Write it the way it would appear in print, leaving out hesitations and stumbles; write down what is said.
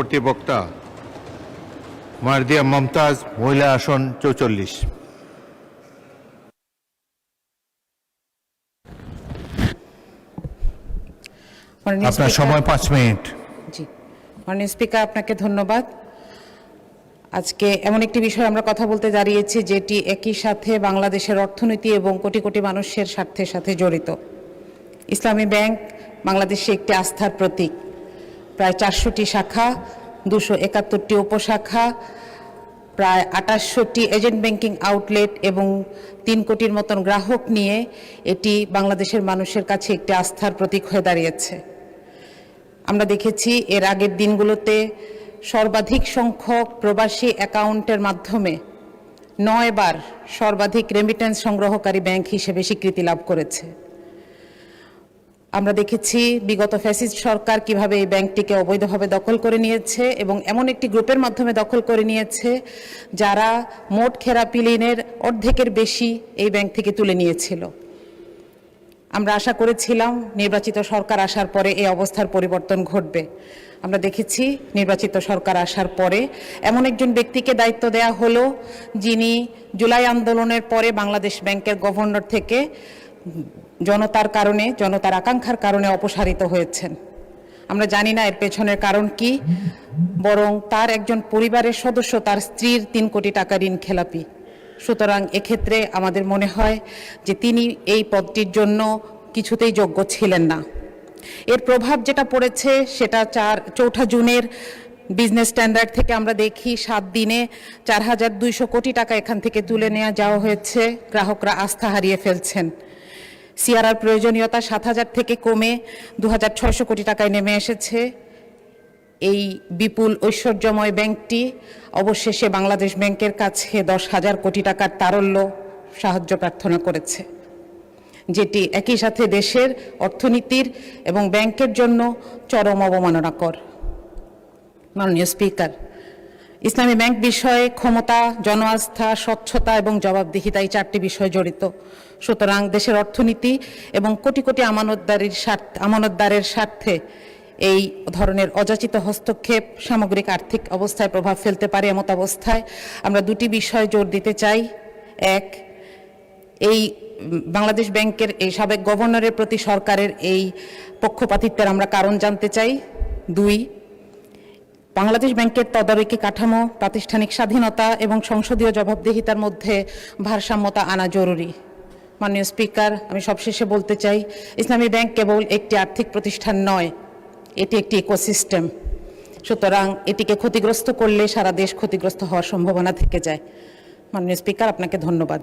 পরবর্তী বক্তা মারদিয়া মমতাজ, মহিলা আসন 44। আপনার সময় 5 মিনিট। জি, মাননীয় স্পিকার, আপনাকে ধন্যবাদ। আজকে এমন একটি বিষয় আমরা কথা বলতে দাঁড়িয়েছি যেটি একই সাথে বাংলাদেশের অর্থনীতি এবং কোটি কোটি মানুষের স্বার্থের সাথে জড়িত। ইসলামী ব্যাংক বাংলাদেশে একটি আস্থার প্রতীক। প্রায় 400টি শাখা, 271টি উপশাখা, প্রায় 2800টি এজেন্ট ব্যাংকিং আউটলেট এবং 3 কোটির মতন গ্রাহক নিয়ে এটি বাংলাদেশের মানুষের কাছে একটি আস্থার প্রতীক হয়ে দাঁড়িয়েছে। আমরা দেখেছি এর আগের দিনগুলোতে সর্বাধিক সংখ্যক প্রবাসী অ্যাকাউন্টের মাধ্যমে 9 বার সর্বাধিক রেমিটেন্স সংগ্রহকারী ব্যাংক হিসেবে স্বীকৃতি লাভ করেছে। আমরা দেখেছি বিগত ফ্যাসিস্ট সরকার কিভাবে এই ব্যাংকটিকে অবৈধভাবে দখল করে নিয়েছে এবং এমন একটি গ্রুপের মাধ্যমে দখল করে নিয়েছে যারা মোট খেলাপি ঋণের অর্ধেকের বেশি এই ব্যাংক থেকে তুলে নিয়েছিল। আমরা আশা করেছিলাম নির্বাচিত সরকার আসার পরে এই অবস্থার পরিবর্তন ঘটবে। আমরা দেখেছি নির্বাচিত সরকার আসার পরে এমন একজন ব্যক্তিকে দায়িত্ব দেয়া হলো যিনি জুলাই আন্দোলনের পরে বাংলাদেশ ব্যাংকের গভর্নর থেকে জনতার আকাঙ্ক্ষার কারণে অপসারিত হয়েছেন। আমরা জানি না এর পেছনের কারণ কি, বরং তার একজন পরিবারের সদস্য, তার স্ত্রীর 3 কোটি টাকা ঋণ খেলাপি। সুতরাং এক্ষেত্রে আমাদের মনে হয় যে তিনি এই পদটির জন্য কিছুতেই যোগ্য ছিলেন না। এর প্রভাব যেটা পড়েছে সেটা 4 জুনের বিজনেস স্ট্যান্ডার্ড থেকে আমরা দেখি 7 দিনে 4200 কোটি টাকা এখান থেকে তুলে নেওয়া যাওয়া হয়েছে। গ্রাহকরা আস্থা হারিয়ে ফেলছেন। সিআরআর প্রয়োজনীয়তা 7000 থেকে কমে 2600 কোটি টাকায় নেমে এসেছে। এই বিপুল ঐশ্বর্যময় ব্যাংকটি অবশেষে বাংলাদেশ ব্যাংকের কাছে 10,000 কোটি টাকার তারল্য সাহায্য প্রার্থনা করেছে, যেটি একই সাথে দেশের অর্থনীতির এবং ব্যাংকের জন্য চরম অবমাননাকর। মাননীয় স্পিকার, ইসলামী ব্যাংক বিষয়ে ক্ষমতা, জনআস্থা, স্বচ্ছতা এবং জবাবদিহিতা এই 4টি বিষয় জড়িত। সুতরাং দেশের অর্থনীতি এবং কোটি কোটি আমানতদারের স্বার্থে এই ধরনের অযাচিত হস্তক্ষেপ সামগ্রিক আর্থিক অবস্থায় প্রভাব ফেলতে পারে। এমত অবস্থায় আমরা 2টি বিষয়ে জোর দিতে চাই। এক, এই বাংলাদেশ ব্যাংকের এই সাবেক গভর্নরের প্রতি সরকারের এই পক্ষপাতিত্বের আমরা কারণ জানতে চাই। 2, বাংলাদেশ ব্যাংকের তদারকি কাঠামো, প্রাতিষ্ঠানিক স্বাধীনতা এবং সংসদীয় জবাবদিহিতার মধ্যে ভারসাম্যতা আনা জরুরি। মাননীয় স্পিকার, আমি সবশেষে বলতে চাই, ইসলামী ব্যাংক কেবল একটি আর্থিক প্রতিষ্ঠান নয়, এটি একটি ইকোসিস্টেম। সুতরাং এটিকে ক্ষতিগ্রস্ত করলে সারা দেশ ক্ষতিগ্রস্ত হওয়ার সম্ভাবনা থেকে যায়। মাননীয় স্পিকার, আপনাকে ধন্যবাদ।